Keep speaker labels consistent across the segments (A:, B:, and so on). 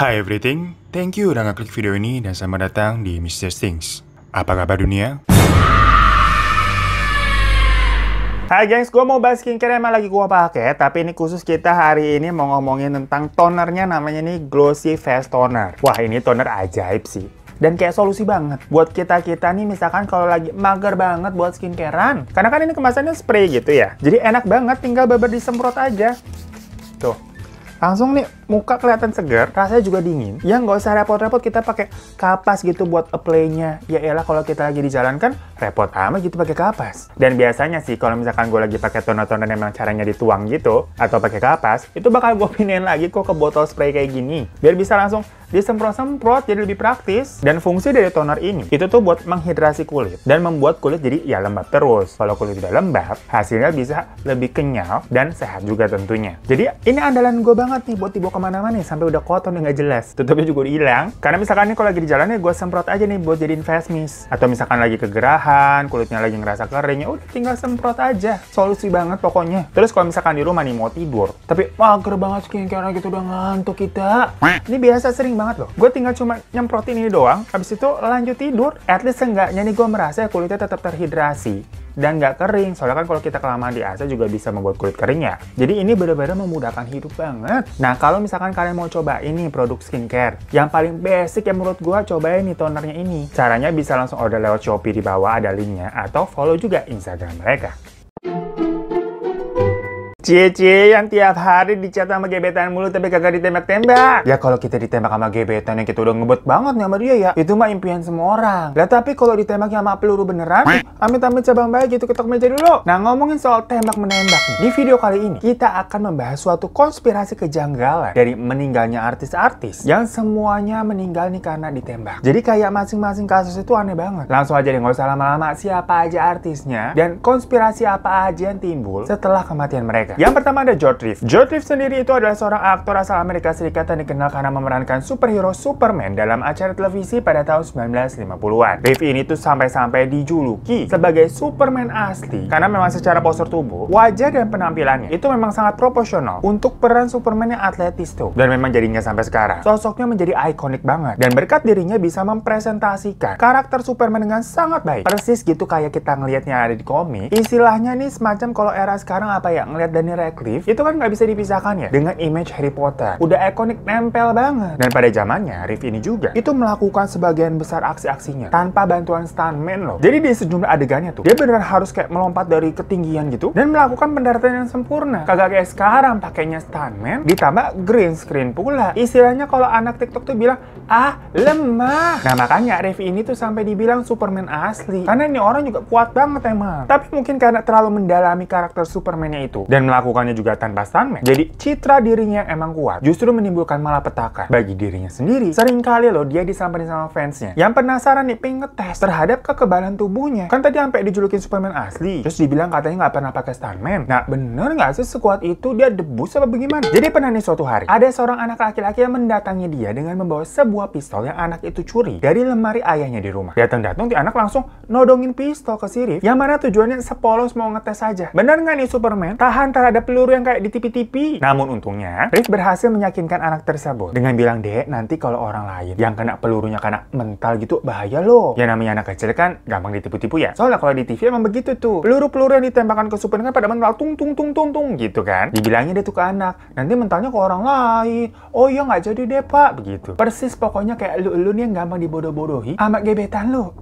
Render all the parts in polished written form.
A: Hi everything, thank you udah ngeklik video ini dan selamat datang di Mr. Things. Apa kabar dunia? Hai gengs, gue mau bahas skincare yang emang lagi gue pakai, tapi ini khusus kita hari ini mau ngomongin tentang tonernya, namanya nih Glossy Face Toner. Wah, ini toner ajaib sih. Dan kayak solusi banget buat kita-kita nih misalkan kalau lagi mager banget buat skincarean. Karena kan ini kemasannya spray gitu ya. Jadi enak banget, tinggal beber disemprot aja. Tuh. Langsung nih, muka kelihatan segar, rasanya juga dingin. Ya nggak usah repot-repot kita pakai kapas gitu buat apply-nya. Ya elah kalau kita lagi di jalan kan repot amat gitu pakai kapas. Dan biasanya sih kalau misalkan gue lagi pakai toner-toner yang memang caranya dituang gitu, atau pakai kapas, itu bakal gue pindahin lagi kok ke botol spray kayak gini. Biar bisa langsung disemprot-semprot jadi lebih praktis. Dan fungsi dari toner ini, itu tuh buat menghidrasi kulit. Dan membuat kulit jadi ya lembab terus. Kalau kulit udah lembab, hasilnya bisa lebih kenyal dan sehat juga tentunya. Jadi ini andalan gue banget nih buat dibawa kemana-mana nih sampai udah kotor nih nggak jelas. Tutupnya juga udah hilang. Karena misalkan nih kalau lagi di jalan nih gue semprot aja nih buat jadiin face mist. Atau misalkan lagi kegerahan, kulitnya lagi ngerasa kering, ya udah tinggal semprot aja. Solusi banget pokoknya. Terus kalau misalkan di rumah nih mau tidur, tapi mager banget skincare gitu udah ngantuk kita. Ini biasa sering banget loh. Gue tinggal cuma nyemprotin ini doang, habis itu lanjut tidur. At least seenggaknya nih gue merasa kulitnya tetap terhidrasi dan nggak kering. Soalnya kan kalau kita kelamaan di AC juga bisa membuat kulit kering ya. Jadi ini benar-benar memudahkan hidup banget. Nah kalau misalkan kalian mau coba ini produk skincare, yang paling basic yang menurut gue cobain nih tonernya ini. Caranya bisa langsung order lewat Shopee, di bawah ada linknya, atau follow juga Instagram mereka. Cie-cie yang tiap hari dicat sama gebetan mulu tapi kagak ditembak-tembak. Ya kalau kita ditembak sama gebetan yang kita udah ngebet banget nih sama dia ya, itu mah impian semua orang. Lah tapi kalau ditembak sama peluru beneran, amit-amit cabang bayi gitu, ketok meja dulu. Nah ngomongin soal tembak-menembak nih, di video kali ini kita akan membahas suatu konspirasi kejanggalan dari meninggalnya artis-artis yang semuanya meninggal nih karena ditembak. Jadi kayak masing-masing kasus itu aneh banget. Langsung aja deh, nggak usah lama-lama, siapa aja artisnya dan konspirasi apa aja yang timbul setelah kematian mereka. Yang pertama ada George Reeves. George Reeves sendiri itu adalah seorang aktor asal Amerika Serikat yang dikenal karena memerankan superhero Superman dalam acara televisi pada tahun 1950-an. Reeves ini tuh sampai-sampai dijuluki sebagai Superman asli karena memang secara postur tubuh, wajah dan penampilannya itu memang sangat proporsional untuk peran Superman yang atletis tuh. Dan memang jadinya sampai sekarang sosoknya menjadi ikonik banget. Dan berkat dirinya bisa mempresentasikan karakter Superman dengan sangat baik. Persis gitu kayak kita ngelihatnya ada di komik. Istilahnya nih semacam kalau era sekarang apa ya, ngelihat Daniel Radcliffe itu kan nggak bisa dipisahkan ya dengan image Harry Potter. Udah ikonik, nempel banget. Dan pada zamannya Reeves ini juga itu melakukan sebagian besar aksi-aksinya tanpa bantuan stuntman loh. Jadi di sejumlah adegannya tuh dia beneran harus kayak melompat dari ketinggian gitu dan melakukan pendaratan yang sempurna. Kagak kayak sekarang pakainya stuntman ditambah green screen pula. Istilahnya kalau anak TikTok tuh bilang lemah. Nah makanya Reeves ini tuh sampai dibilang Superman asli karena ini orang juga kuat banget emang. Tapi mungkin karena terlalu mendalami karakter Superman-nya itu dan melakukannya juga tanpa stuntman, jadi citra dirinya yang emang kuat justru menimbulkan malapetaka bagi dirinya sendiri. Seringkali loh dia disamperin sama fansnya yang penasaran nih, pengen ngetes terhadap kekebalan tubuhnya. Kan tadi sampai dijulukin Superman asli, terus dibilang katanya nggak pernah pakai stuntman. Nah bener nggak sih sekuat itu dia debus apa bagaimana? Jadi pernah nih suatu hari ada seorang anak laki-laki yang mendatangi dia dengan membawa sebuah pistol yang anak itu curi dari lemari ayahnya di rumah. Datang-datang di anak langsung nodongin pistol ke si Reeves yang mana tujuannya sepolos mau ngetes saja. Bener nggak nih Superman tahan terhadap peluru yang kayak di TV-TV? Namun untungnya Reeves berhasil meyakinkan anak tersebut dengan bilang, "Dek, nanti kalau orang lain yang kena pelurunya kena mental gitu bahaya loh." Ya namanya anak kecil kan gampang ditipu-tipu ya. Soalnya kalau di TV emang begitu tuh. Peluru-peluru yang ditembakkan ke Superman kan pada mental tung tung tung tung tung gitu kan. Dibilangnya dia tuh ke anak, nanti mentalnya ke orang lain. Oh iya nggak jadi deh pak, begitu. Persis pokoknya kayak lu nih yang gampang dibodoh-bodohi sama gebetan lu.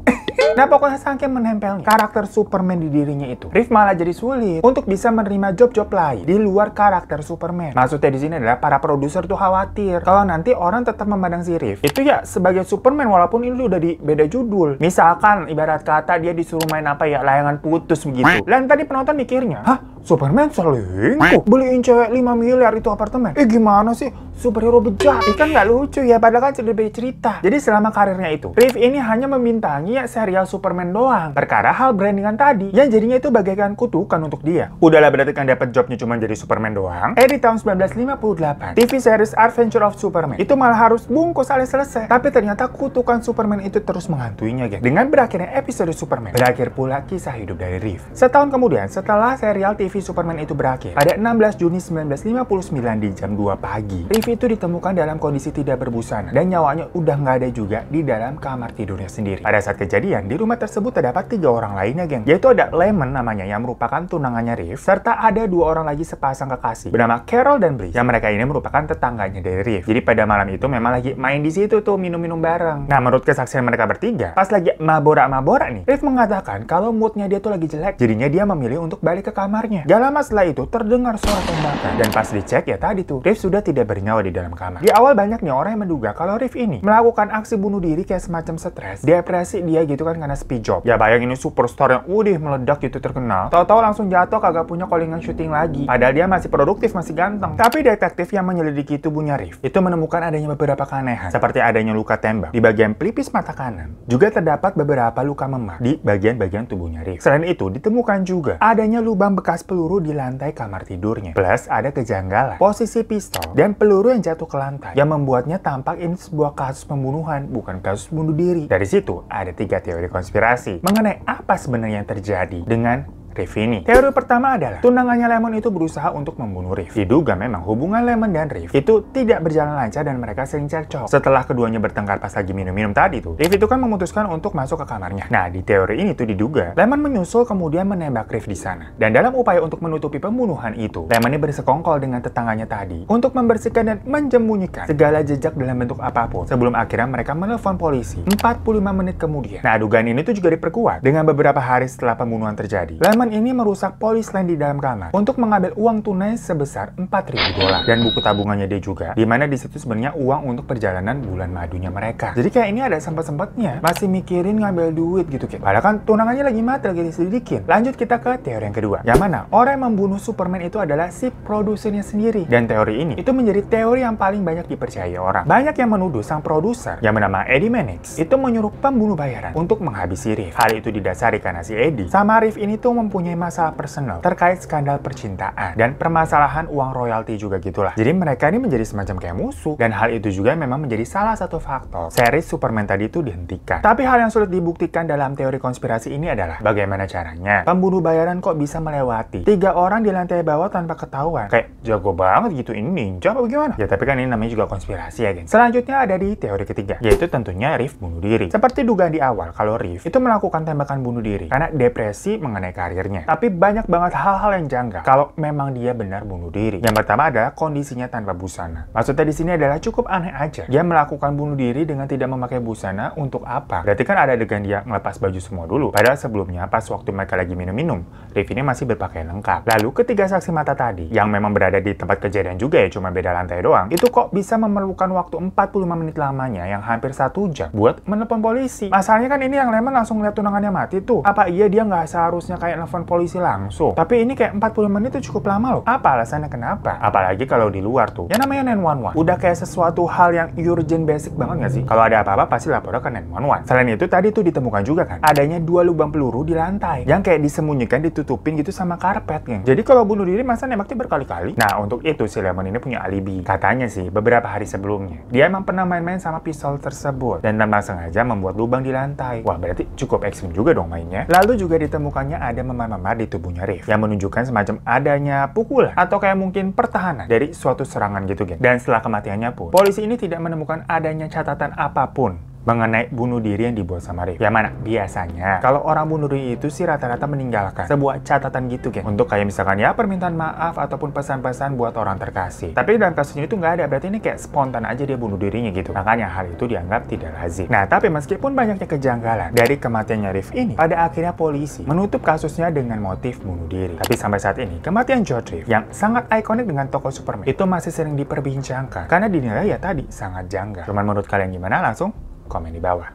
A: Nah pokoknya saking menempelnya karakter Superman di dirinya itu, Reeves malah jadi sulit untuk bisa menerima job-job lain di luar karakter Superman. Maksudnya di sini adalah para produser tuh khawatir kalau nanti orang tetap memandang si Reeves itu ya sebagai Superman walaupun ini udah di beda judul. Misalkan ibarat kata dia disuruh main apa ya, layangan putus begitu. Dan tadi penonton mikirnya, hah? Superman selingkuh? Beliin cewek 5 miliar itu apartemen? Gimana sih? Superhero bejat? Kan nggak lucu ya, padahal kan lebih cerita. Jadi selama karirnya itu, Reeves ini hanya membintangi ya serial Superman doang. Perkara hal brandingan tadi, yang jadinya itu bagaikan kutukan untuk dia. Udahlah berarti kan dapat jobnya cuma jadi Superman doang. Di tahun 1958, TV series Adventure of Superman itu malah harus bungkus alias selesai. Tapi ternyata kutukan Superman itu terus menghantuinya, geng. Dengan berakhirnya episode Superman, berakhir pula kisah hidup dari Reeves. Setahun kemudian, setelah serial TV Superman itu berakhir, pada 16 Juni 1959 di jam 2 pagi, Reeves itu ditemukan dalam kondisi tidak berbusana dan nyawanya udah nggak ada juga di dalam kamar tidurnya sendiri. Pada saat kejadian, di rumah tersebut terdapat 3 orang lainnya, geng. Yaitu ada Lemon namanya yang merupakan tunangannya Riff, serta ada 2 orang lagi sepasang kekasih bernama Carol dan Bliss, yang mereka ini merupakan tetangganya dari Riff. Jadi pada malam itu memang lagi main di situ tuh, minum-minum bareng. Nah, menurut kesaksian mereka bertiga, pas lagi mabora-mabora nih, Riff mengatakan kalau moodnya dia tuh lagi jelek, jadinya dia memilih untuk balik ke kamarnya. Gak lama setelah itu terdengar suara tembakan, dan pas dicek ya tadi tuh, Riff sudah tidak bernyawa di dalam kamar. Di awal banyak nih orang yang menduga kalau Riff ini melakukan aksi bunuh diri kayak semacam stres, depresi dia gitu kan karena speed job. Ya bayang ini superstar yang udah meledak gitu terkenal, tahu-tahu langsung jatuh kagak punya callingan syuting lagi. Padahal dia masih produktif, masih ganteng. Tapi detektif yang menyelidiki tubuhnya Riff itu menemukan adanya beberapa keanehan, seperti adanya luka tembak di bagian pelipis mata kanan. Juga terdapat beberapa luka memar di bagian-bagian tubuhnya Riff. Selain itu, ditemukan juga adanya lubang bekas peluru di lantai kamar tidurnya. Plus ada kejanggalan posisi pistol dan peluru yang jatuh ke lantai, yang membuatnya tampak ini sebuah kasus pembunuhan, bukan kasus bunuh diri. Dari situ ada 3 teori konspirasi mengenai apa sebenarnya yang terjadi dengan Riff ini. Teori pertama adalah tunangannya Lemon itu berusaha untuk membunuh Riff. Diduga memang hubungan Lemon dan Riff itu tidak berjalan lancar dan mereka sering cekcok. Setelah keduanya bertengkar pas lagi minum-minum tadi tuh, Riff itu kan memutuskan untuk masuk ke kamarnya. Nah, di teori ini tuh diduga Lemon menyusul kemudian menembak Riff di sana. Dan dalam upaya untuk menutupi pembunuhan itu, Lemon ini bersekongkol dengan tetangganya tadi untuk membersihkan dan menjemunyikan segala jejak dalam bentuk apapun sebelum akhirnya mereka menelpon polisi 45 menit kemudian. Nah, dugaan ini tuh juga diperkuat dengan beberapa hari setelah pembunuhan terjadi. Lemon ini merusak polis lain di dalam kamar untuk mengambil uang tunai sebesar $4.000 dan buku tabungannya dia juga, di mana di situ sebenarnya uang untuk perjalanan bulan madunya mereka. Jadi kayak ini ada sempat-sempatnya masih mikirin ngambil duit gitu kayak. Padahal kan tunangannya lagi mati, lagi diselidikin. Lanjut kita ke teori yang kedua, yang mana orang yang membunuh Superman itu adalah si produsernya sendiri. Dan teori ini itu menjadi teori yang paling banyak dipercaya orang. Banyak yang menuduh sang produser yang bernama Eddie Mannix itu menyuruh pembunuh bayaran untuk menghabisi Riff. Hal itu didasari karena si Eddie sama Riff ini tuh mempunyai masalah personal terkait skandal percintaan dan permasalahan uang royalti juga gitulah. Jadi mereka ini menjadi semacam kayak musuh, dan hal itu juga memang menjadi salah satu faktor series Superman tadi itu dihentikan. Tapi hal yang sulit dibuktikan dalam teori konspirasi ini adalah bagaimana caranya pembunuh bayaran kok bisa melewati 3 orang di lantai bawah tanpa ketahuan. Kayak jago banget gitu, ini ninja apa bagaimana? Ya tapi kan ini namanya juga konspirasi ya geng. Selanjutnya ada di teori ketiga, yaitu tentunya Riff bunuh diri. Seperti dugaan di awal kalau Riff itu melakukan tembakan bunuh diri karena depresi mengenai karirnya. Tapi banyak banget hal-hal yang janggal kalau memang dia benar bunuh diri. Yang pertama adalah kondisinya tanpa busana. Maksudnya di sini adalah cukup aneh aja. Dia melakukan bunuh diri dengan tidak memakai busana untuk apa? Berarti kan ada adegan dia ngelepas baju semua dulu. Padahal sebelumnya pas waktu mereka lagi minum-minum, Riff ini masih berpakaian lengkap. Lalu ketiga saksi mata tadi yang memang berada di tempat kejadian juga ya, cuma beda lantai doang, itu kok bisa memerlukan waktu 45 menit lamanya yang hampir 1 jam buat menelpon polisi. Masalahnya kan ini yang Lemon langsung lihat tunangannya mati tuh. Apa iya dia nggak seharusnya kayak nelfon polisi langsung? Tapi ini kayak 40 menit itu cukup lama loh. Apa alasannya kenapa? Apalagi kalau di luar tuh, yang namanya 911 udah kayak sesuatu hal yang urgent basic banget nggak sih? Kalau ada apa-apa pasti lapor ke 911. Selain itu tadi tuh ditemukan juga kan adanya 2 lubang peluru di lantai yang kayak disembunyikan, ditutupin gitu sama karpet, geng. Jadi kalau bunuh diri masa nembaknya berkali-kali? Nah, untuk itu si Lemon ini punya alibi. Katanya sih beberapa hari sebelumnya dia emang pernah main-main sama pistol tersebut dan tanpa sengaja membuat lubang di lantai. Wah, berarti cukup ekstrim juga dong mainnya. Lalu juga ditemukannya ada memar-memar di tubuhnya Riff yang menunjukkan semacam adanya pukulan atau kayak mungkin pertahanan dari suatu serangan gitu, geng. Dan setelah kematiannya pun, polisi ini tidak menemukan adanya catatan apapun mengenai bunuh diri yang dibuat sama Riff. Yang mana biasanya kalau orang bunuh diri itu sih rata-rata meninggalkan sebuah catatan gitu, geng, untuk kayak misalkan ya permintaan maaf ataupun pesan-pesan buat orang terkasih. Tapi dalam kasusnya itu nggak ada, berarti ini kayak spontan aja dia bunuh dirinya gitu. Makanya hal itu dianggap tidak lazim. Nah, tapi meskipun banyaknya kejanggalan dari kematiannya Riff ini, pada akhirnya polisi menutup kasusnya dengan motif bunuh diri. Tapi sampai saat ini kematian George Riff yang sangat ikonik dengan tokoh Superman itu masih sering diperbincangkan karena dinilai ya tadi sangat janggal. Cuman menurut kalian gimana? Langsung komen di bawah.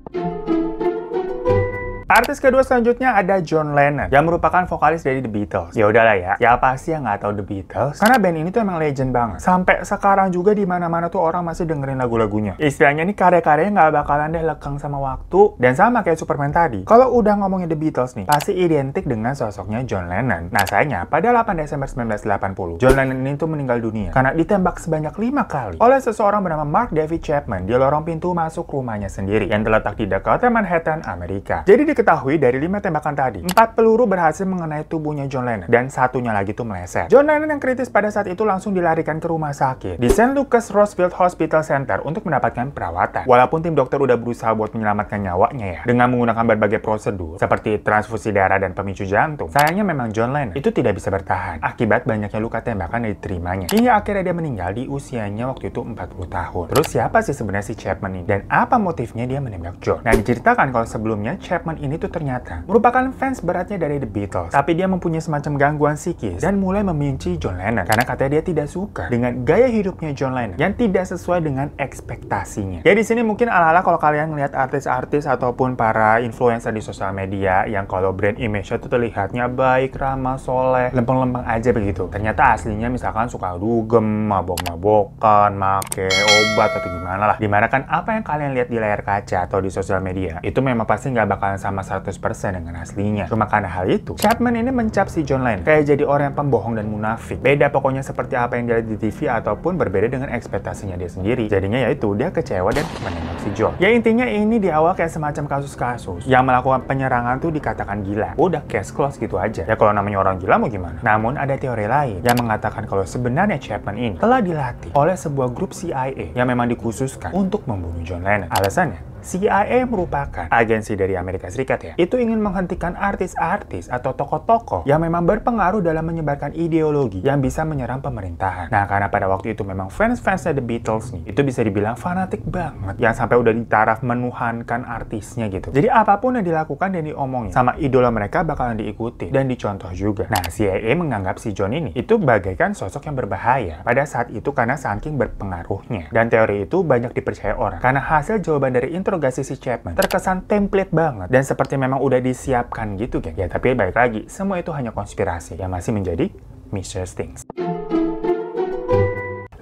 A: Artis kedua selanjutnya ada John Lennon yang merupakan vokalis dari The Beatles. Ya udahlah ya, siapa sih yang nggak tahu The Beatles? Karena band ini tuh emang legend banget. Sampai sekarang juga di mana-mana tuh orang masih dengerin lagu-lagunya. Istilahnya nih karya-karyanya nggak bakalan deh lekang sama waktu. Dan sama kayak Superman tadi, kalau udah ngomongin The Beatles nih, pasti identik dengan sosoknya John Lennon. Nah sayangnya, pada 8 Desember 1980, John Lennon ini tuh meninggal dunia karena ditembak sebanyak 5 kali oleh seseorang bernama Mark David Chapman di lorong pintu masuk rumahnya sendiri yang terletak di Dakota, Manhattan, Amerika. Jadi diketahui dari 5 tembakan tadi, 4 peluru berhasil mengenai tubuhnya John Lennon dan satunya lagi tuh meleset. John Lennon yang kritis pada saat itu langsung dilarikan ke rumah sakit di St. Lucas Rosefield Hospital Center untuk mendapatkan perawatan. Walaupun tim dokter udah berusaha buat menyelamatkan nyawanya ya, dengan menggunakan berbagai prosedur seperti transfusi darah dan pemicu jantung, sayangnya memang John Lennon itu tidak bisa bertahan akibat banyaknya luka tembakan yang diterimanya. Hingga akhirnya dia meninggal di usianya waktu itu 40 tahun. Terus siapa sih sebenarnya si Chapman ini? Dan apa motifnya dia menembak John? Nah, diceritakan kalau sebelumnya Chapman ini tuh ternyata merupakan fans beratnya dari The Beatles. Tapi dia mempunyai semacam gangguan psikis dan mulai membenci John Lennon karena katanya dia tidak suka dengan gaya hidupnya John Lennon yang tidak sesuai dengan ekspektasinya. Ya di sini mungkin ala-ala kalau kalian ngeliat artis-artis ataupun para influencer di sosial media yang kalau brand image-nya tuh terlihatnya baik, ramah, soleh, lempeng-lempeng aja begitu. Ternyata aslinya misalkan suka dugem, mabok-mabokan, make obat atau gimana lah. Dimana kan apa yang kalian lihat di layar kaca atau di sosial media itu memang pasti nggak bakalan sama 100% dengan aslinya. Cuma karena hal itu, Chapman ini mencap si John Lennon kayak jadi orang yang pembohong dan munafik. Beda pokoknya seperti apa yang dia lihat di TV ataupun berbeda dengan ekspektasinya dia sendiri. Jadinya yaitu dia kecewa dan menembak si John. Ya intinya ini di awal kayak semacam kasus-kasus yang melakukan penyerangan tuh dikatakan gila. Udah case close gitu aja. Ya kalau namanya orang gila mau gimana? Namun ada teori lain yang mengatakan kalau sebenarnya Chapman ini telah dilatih oleh sebuah grup CIA yang memang dikhususkan untuk membunuh John Lennon. Alasannya, CIA merupakan agensi dari Amerika Serikat ya. Itu ingin menghentikan artis-artis atau tokoh-tokoh yang memang berpengaruh dalam menyebarkan ideologi yang bisa menyerang pemerintahan. Nah, karena pada waktu itu memang fans-fansnya The Beatles nih, itu bisa dibilang fanatik banget. Yang sampai udah di taraf menuhankan artisnya gitu. Jadi apapun yang dilakukan dan diomongin sama idola mereka bakalan diikuti dan dicontoh juga. Nah, CIA menganggap si John ini itu bagaikan sosok yang berbahaya pada saat itu karena saking berpengaruhnya. Dan teori itu banyak dipercaya orang karena hasil jawaban dari interogasi si Chapman terkesan template banget dan seperti memang udah disiapkan gitu geng. Ya tapi balik lagi, semua itu hanya konspirasi yang masih menjadi Mr. Stings.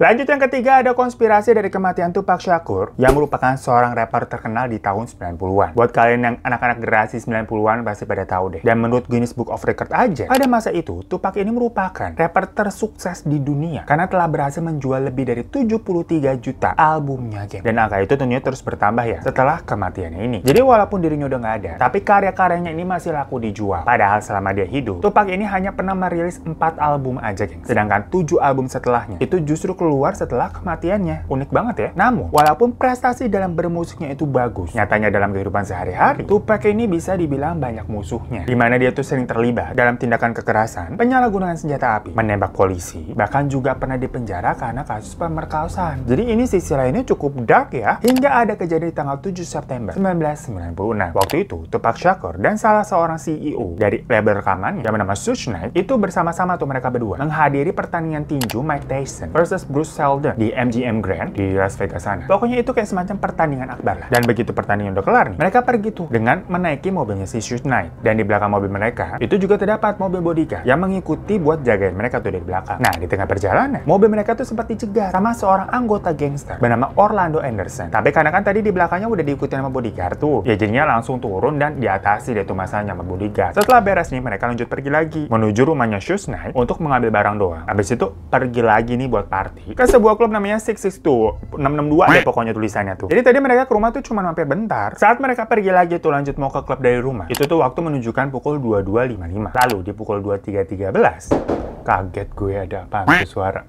A: Lanjut yang ketiga, ada konspirasi dari kematian Tupac Shakur yang merupakan seorang rapper terkenal di tahun 90-an. Buat kalian yang anak-anak generasi 90-an pasti pada tahu deh. Dan menurut Guinness Book of Record aja, pada masa itu Tupac ini merupakan rapper tersukses di dunia karena telah berhasil menjual lebih dari 73 juta albumnya, geng. Dan angka itu tentunya terus bertambah ya setelah kematiannya ini. Jadi walaupun dirinya udah nggak ada, tapi karya-karyanya ini masih laku dijual. Padahal selama dia hidup, Tupac ini hanya pernah merilis 4 album aja, geng. Sedangkan 7 album setelahnya itu justru keluar setelah kematiannya. Unik banget ya. Namun, walaupun prestasi dalam bermusiknya itu bagus, nyatanya dalam kehidupan sehari-hari, Tupac ini bisa dibilang banyak musuhnya. Dimana dia tuh sering terlibat dalam tindakan kekerasan, penyalahgunaan senjata api, menembak polisi, bahkan juga pernah dipenjara karena kasus pemerkosaan. Jadi ini sisi lainnya cukup dark ya. Hingga ada kejadian di tanggal 7 September 1996. Waktu itu, Tupac Shakur dan salah seorang CEO dari label rekaman yang bernama Suge Knight itu bersama-sama tuh mereka berdua menghadiri pertandingan tinju Mike Tyson versus Bruce Seldon di MGM Grand di Las Vegas sana. Pokoknya itu kayak semacam pertandingan akbar lah. Dan begitu pertandingan udah kelar nih, mereka pergi tuh dengan menaiki mobilnya si Suge Knight. Dan di belakang mobil mereka itu juga terdapat mobil bodyguard yang mengikuti buat jagain mereka tuh dari belakang. Nah, di tengah perjalanan, mobil mereka tuh sempat dicegat sama seorang anggota gangster bernama Orlando Anderson. Tapi karena kan tadi di belakangnya udah diikuti sama bodyguard tuh, ya jadinya langsung turun dan diatasi deh tuh masanya sama bodyguard. Setelah beres nih, mereka lanjut pergi lagi menuju rumahnya Suge Knight untuk mengambil barang doang. Habis itu pergi lagi nih buat party ke sebuah klub namanya 662 deh pokoknya tulisannya tuh. Jadi tadi mereka ke rumah tuh cuma mampir bentar. Saat mereka pergi lagi tuh lanjut mau ke klub dari rumah, itu tuh waktu menunjukkan pukul 22.55. Lalu di pukul 23.13 kaget gue ada apa suara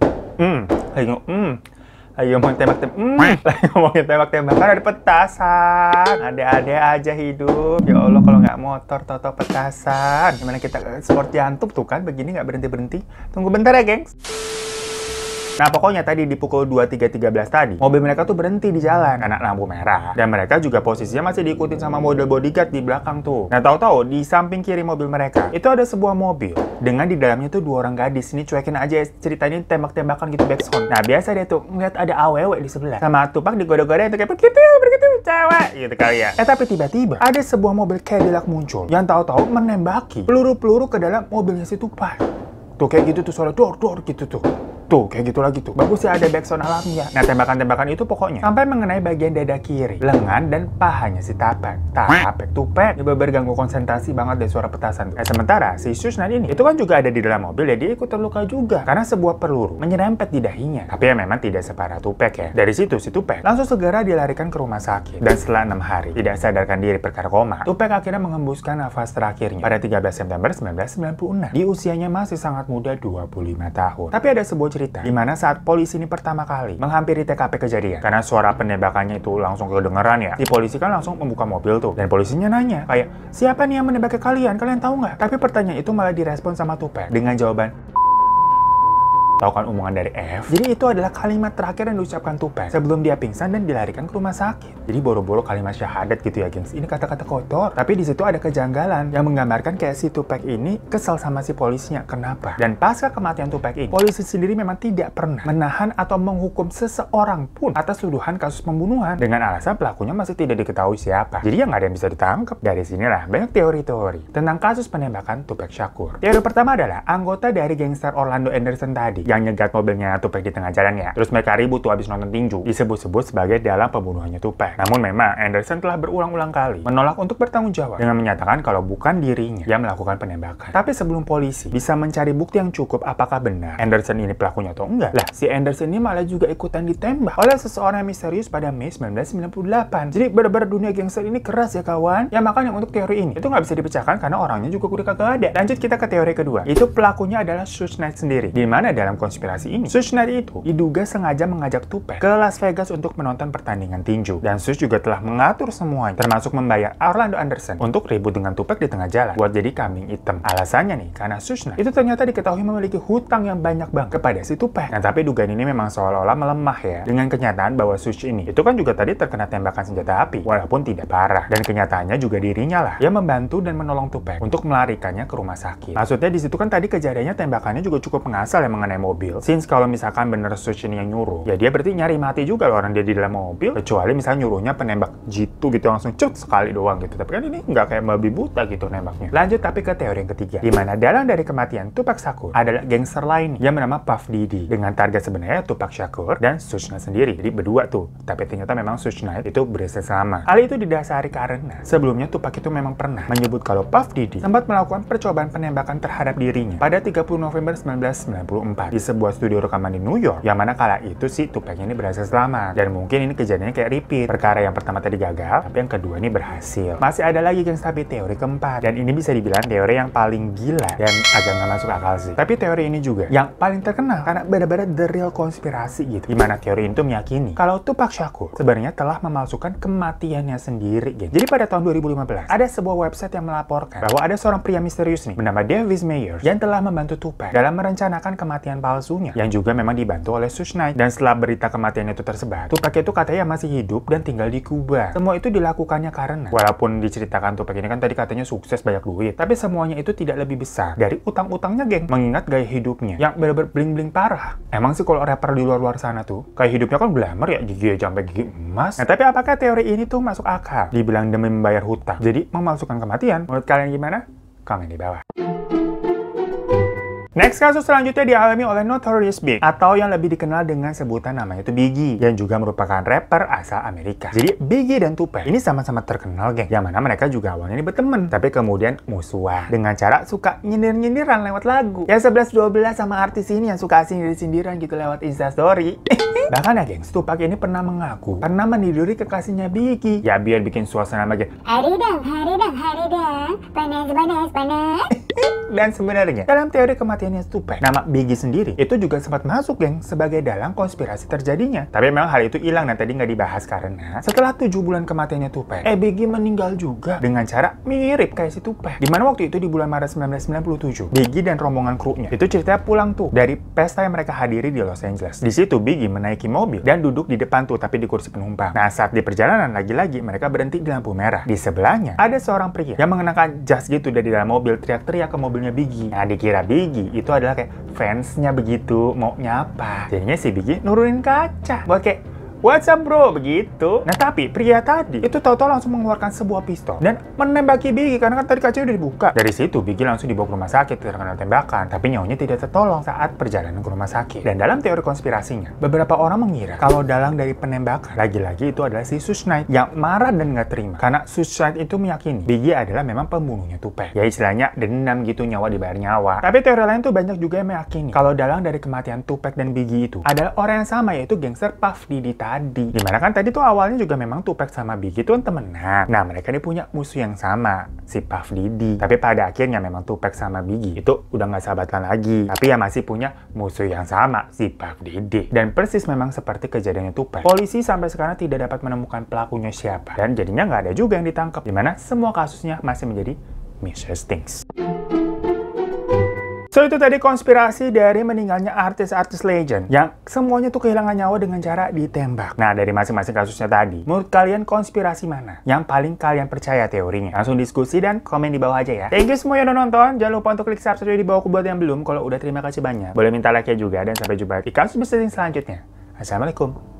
A: lagi ngomongin tembak-tembakan, ada petasan. Ada-ada aja hidup. Ya Allah, kalau nggak motor, toto petasan. Gimana kita sport jantung tuh kan, begini nggak berhenti-berhenti. Tunggu bentar ya, gengs. Nah, pokoknya tadi di pukul 23.13 tadi, mobil mereka tuh berhenti di jalan karena lampu merah. Dan mereka juga posisinya masih diikutin sama mobil bodyguard di belakang tuh. Nah, tahu-tahu di samping kiri mobil mereka, itu ada sebuah mobil. Dengan di dalamnya tuh 2 orang gadis. Ini cuekin aja ya, ceritanya tembak-tembakan gitu backsound. Nah, biasa dia tuh ngeliat ada aww di sebelah. Sama Tupac digoda-goda itu kayak begitu, cewek. Gitu kali ya. Tapi tiba-tiba ada sebuah mobil Cadillac muncul yang tahu-tahu menembaki peluru-peluru ke dalam mobilnya si Tupac. Tuh kayak gitu tuh suara dor-dor gitu tuh. Tuh, kayak gitu lagi tuh. Bagus ya ada backsound alamnya. Nah, tembakan-tembakan itu pokoknya sampai mengenai bagian dada kiri, lengan, dan pahanya si Tupek. Tupek dia berganggu konsentrasi banget dari suara petasan. Sementara si Susnite ini itu kan juga ada di dalam mobil ya, dia ikut terluka juga karena sebuah peluru menyerempet di dahinya. Tapi ya memang tidak separah Tupek ya. Dari situ si Tupek langsung segera dilarikan ke rumah sakit. Dan setelah 6 hari tidak sadarkan diri perkara koma, Tupek akhirnya mengembuskan nafas terakhirnya pada 13 September 1996. Di usianya masih sangat muda, 25 tahun. Tapi ada sebuah cerita di mana saat polisi ini pertama kali menghampiri TKP kejadian, karena suara penembakannya itu langsung kedengeran ya, si polisi kan langsung membuka mobil tuh, dan polisinya nanya kayak, siapa nih yang menembak ke kalian tahu nggak? Tapi pertanyaan itu malah direspon sama Tupek dengan jawaban, tahu kan omongan dari F? Jadi itu adalah kalimat terakhir yang diucapkan Tupek sebelum dia pingsan dan dilarikan ke rumah sakit. Jadi boro-boro kalimat syahadat gitu ya, gengs. Ini kata-kata kotor. Tapi di situ ada kejanggalan yang menggambarkan kayak si Tupek ini kesal sama si polisinya. Kenapa? Dan pasca kematian Tupek ini, polisi sendiri memang tidak pernah menahan atau menghukum seseorang pun atas tuduhan kasus pembunuhan dengan alasan pelakunya masih tidak diketahui siapa. Jadi ya nggak ada yang bisa ditangkap. Dari sinilah banyak teori-teori tentang kasus penembakan Tupek Shakur. Teori pertama adalah anggota dari gangster Orlando Anderson tadi yang nyegat mobilnya Tupek di tengah jalan ya. Terus mereka ribut tuh habis nonton tinju. Disebut-sebut sebagai dalam pembunuhannya Tupek. Namun memang Anderson telah berulang-ulang kali menolak untuk bertanggung jawab dengan menyatakan kalau bukan dirinya yang melakukan penembakan. Tapi sebelum polisi bisa mencari bukti yang cukup apakah benar Anderson ini pelakunya atau enggak, lah si Anderson ini malah juga ikutan ditembak oleh seseorang yang misterius pada Mei 1998. Jadi benar-benar dunia gangster ini keras ya kawan. Ya makanya untuk teori ini itu nggak bisa dipecahkan karena orangnya juga udah kagak ada. Lanjut kita ke teori kedua. Itu pelakunya adalah Susnite sendiri. Di mana dalam konspirasi ini, Susnite itu diduga sengaja mengajak Tupek ke Las Vegas untuk menonton pertandingan tinju. Dan Sus juga telah mengatur semuanya, termasuk membayar Orlando Anderson untuk ribut dengan Tupek di tengah jalan buat jadi kambing hitam. Alasannya nih, karena Susnite itu ternyata diketahui memiliki hutang yang banyak banget kepada si Tupek. Nah, tapi dugaan ini memang seolah-olah melemah ya, dengan kenyataan bahwa Sus ini itu kan juga tadi terkena tembakan senjata api, walaupun tidak parah. Dan kenyataannya juga dirinya lah yang membantu dan menolong Tupek untuk melarikannya ke rumah sakit. Maksudnya di situ kan tadi kejadiannya tembakannya juga cukup mengasal yang mengenai mobil. Since kalau misalkan bener Sus ini yang nyuruh, ya dia berarti nyari mati juga loh orang dia di dalam mobil. Kecuali misalnya nyuruhnya penembak jitu gitu langsung cut sekali doang gitu. Tapi kan ini nggak kayak babi buta gitu nembaknya. Lanjut tapi ke teori yang ketiga, di mana dalang dari kematian Tupek Shakur adalah gangster lain yang bernama Puff Diddy dengan target sebenarnya Tupek Shakur dan Susnite sendiri. Jadi berdua tuh. Tapi ternyata memang Susnite itu bereset sama. Hal itu didasari karena sebelumnya Tupek itu memang pernah menyebut kalau Puff Diddy sempat melakukan percobaan penembakan terhadap dirinya pada 30 November 1994 di sebuah studio rekaman di New York, yang mana kala itu si Tupeknya ini berhasil selamat. Dan mungkin ini kejadiannya kayak repeat. Perkara yang pertama tadi gagal, tapi yang kedua ini berhasil. Masih ada lagi yang tapi teori keempat, dan ini bisa dibilang teori yang paling gila dan agak nggak masuk akal sih. Tapi teori ini juga yang paling terkenal karena benar-benar the real konspirasi gitu. Dimana teori itu meyakini kalau Tupek Shakur sebenarnya telah memalsukan kematiannya sendiri gitu. Jadi pada tahun 2015 ada sebuah website yang melaporkan bahwa ada seorang pria misterius nih bernama Davis Meyers yang telah membantu Tupek dalam merencanakan kematian palsunya yang juga memang dibantu oleh Susnite. Dan setelah berita kematiannya itu tersebar, Tupek itu katanya masih hidup dan tinggal di Kuba. Semua itu dilakukannya karena walaupun diceritakan Tupek ini kan tadi katanya sukses banyak duit, tapi semuanya itu tidak lebih besar dari utang-utangnya geng. Mengingat gaya hidupnya yang bener-bener bling-bling parah. Emang sih kalau rapper di luar-luar sana tuh kayak hidupnya kan glamour ya, gigi aja sampai gigi emas. Nah tapi apakah teori ini tuh masuk akal? Dibilang demi membayar hutang jadi memalsukan kematian. Menurut kalian gimana? Komen di bawah. Next kasus selanjutnya dialami oleh Notorious Big atau yang lebih dikenal dengan sebutan namanya itu Biggie, yang juga merupakan rapper asal Amerika. Jadi Biggie dan Tupek ini sama-sama terkenal geng, yang mana mereka juga awalnya ini berteman, tapi kemudian musuhan dengan cara suka nyindir-nyindiran lewat lagu. Yang 11-12 sama artis ini yang suka sindir-sindiran gitu lewat Instastory. Bahkan ya gengs, Tupek ini pernah mengaku pernah meniduri kekasihnya Biggie. Ya biar bikin suasana makin haridang, panas. Dan sebenarnya dalam teori kematiannya Tupek, nama Biggie sendiri itu juga sempat masuk geng sebagai dalang konspirasi terjadinya. Tapi memang hal itu hilang dan tadi nggak dibahas karena setelah 7 bulan kematiannya Tupek, Biggie meninggal juga dengan cara mirip kayak si Tupek. Dimana waktu itu di bulan Maret 1997, Biggie dan rombongan krunya itu ceritanya pulang tuh dari pesta yang mereka hadiri di Los Angeles. Di situ Biggie menaiki mobil dan duduk di depan tuh tapi di kursi penumpang. Nah saat di perjalanan lagi-lagi mereka berhenti di lampu merah. Di sebelahnya ada seorang pria yang mengenakan jas gitu dari dalam mobil teriak-teriak ke mobilnya Biggie. Nah dikira Biggie itu adalah kayak fansnya begitu mau nyapa. Jadinya si Biggie nurunin kaca buat kayak What's up bro? Begitu. Nah tapi pria tadi itu tahu-tahu langsung mengeluarkan sebuah pistol dan menembaki Biggie karena kan tadi kacanya udah dibuka. Dari situ Biggie langsung dibawa ke rumah sakit terkena tembakan, tapi nyawanya tidak tertolong saat perjalanan ke rumah sakit. Dan dalam teori konspirasinya, beberapa orang mengira kalau dalang dari penembakan lagi-lagi itu adalah si Suge Knight yang marah dan nggak terima karena Suge Knight itu meyakini Biggie adalah memang pembunuhnya Tupac. Ya istilahnya dendam gitu, nyawa dibayar nyawa. Tapi teori lain tuh banyak juga yang meyakini kalau dalang dari kematian Tupac dan Biggie itu adalah orang yang sama, yaitu gangster Puff Diddy tadi. Dimana kan tadi tuh awalnya juga memang Tupac sama Biggie tuh temenan. Nah mereka ini punya musuh yang sama, si Puff Diddy. Tapi pada akhirnya memang Tupac sama Biggie itu udah nggak sahabatan lagi. Tapi ya masih punya musuh yang sama, si Puff Diddy. Dan persis memang seperti kejadiannya Tupac, polisi sampai sekarang tidak dapat menemukan pelakunya siapa. Dan jadinya nggak ada juga yang ditangkap. Dimana semua kasusnya masih menjadi Mr. Stinks. So itu tadi konspirasi dari meninggalnya artis-artis legend yang semuanya tuh kehilangan nyawa dengan cara ditembak. Nah dari masing-masing kasusnya tadi, menurut kalian konspirasi mana yang paling kalian percaya teorinya? Langsung diskusi dan komen di bawah aja ya. Thank you semua yang udah nonton. Jangan lupa untuk klik subscribe di bawahku buat yang belum. Kalau udah terima kasih banyak. Boleh minta like-nya juga dan sampai jumpa di kasus besar selanjutnya. Assalamualaikum.